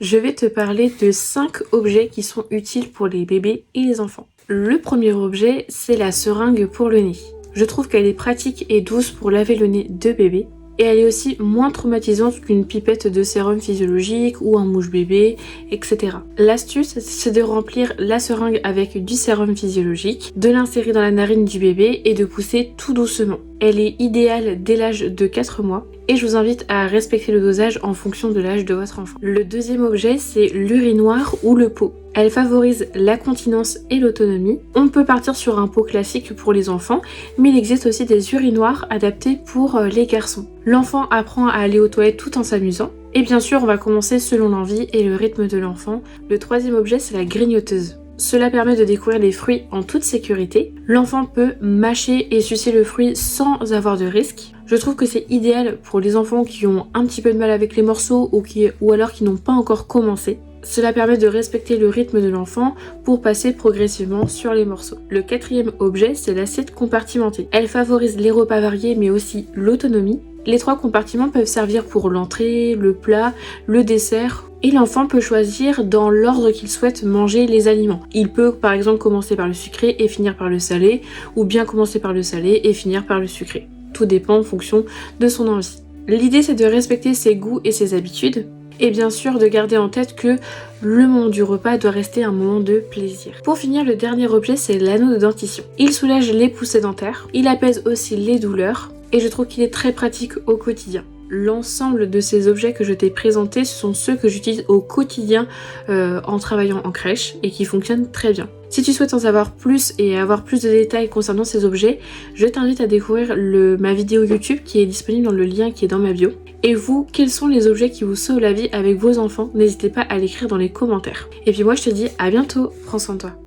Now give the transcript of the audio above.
je vais te parler de 5 objets qui sont utiles pour les bébés et les enfants. Le premier objet, c'est la seringue pour le nez. Je trouve qu'elle est pratique et douce pour laver le nez de bébé. Et elle est aussi moins traumatisante qu'une pipette de sérum physiologique ou un mouche-bébé, etc. L'astuce, c'est de remplir la seringue avec du sérum physiologique, de l'insérer dans la narine du bébé et de pousser tout doucement. Elle est idéale dès l'âge de 4 mois et je vous invite à respecter le dosage en fonction de l'âge de votre enfant. Le deuxième objet, c'est l'urinoir ou le pot. Elle favorise la continence et l'autonomie. On peut partir sur un pot classique pour les enfants, mais il existe aussi des urinoirs adaptés pour les garçons. L'enfant apprend à aller aux toilettes tout en s'amusant. Et bien sûr, on va commencer selon l'envie et le rythme de l'enfant. Le troisième objet, c'est la grignoteuse. Cela permet de découvrir les fruits en toute sécurité. L'enfant peut mâcher et sucer le fruit sans avoir de risque. Je trouve que c'est idéal pour les enfants qui ont un petit peu de mal avec les morceaux ou alors qui n'ont pas encore commencé. Cela permet de respecter le rythme de l'enfant pour passer progressivement sur les morceaux. Le quatrième objet, c'est l'assiette compartimentée. Elle favorise les repas variés mais aussi l'autonomie. Les 3 compartiments peuvent servir pour l'entrée, le plat, le dessert, et l'enfant peut choisir dans l'ordre qu'il souhaite manger les aliments. Il peut par exemple commencer par le sucré et finir par le salé, ou bien commencer par le salé et finir par le sucré. Tout dépend en fonction de son envie. L'idée, c'est de respecter ses goûts et ses habitudes, et bien sûr de garder en tête que le moment du repas doit rester un moment de plaisir. Pour finir, le dernier objet, c'est l'anneau de dentition. Il soulage les poussées dentaires, il apaise aussi les douleurs, et je trouve qu'il est très pratique au quotidien. L'ensemble de ces objets que je t'ai présentés, ce sont ceux que j'utilise au quotidien en travaillant en crèche et qui fonctionnent très bien. Si tu souhaites en savoir plus et avoir plus de détails concernant ces objets, je t'invite à découvrir ma vidéo YouTube qui est disponible dans le lien qui est dans ma bio. Et vous, quels sont les objets qui vous sauvent la vie avec vos enfants? N'hésitez pas à l'écrire dans les commentaires. Et puis moi je te dis à bientôt, prends soin de toi.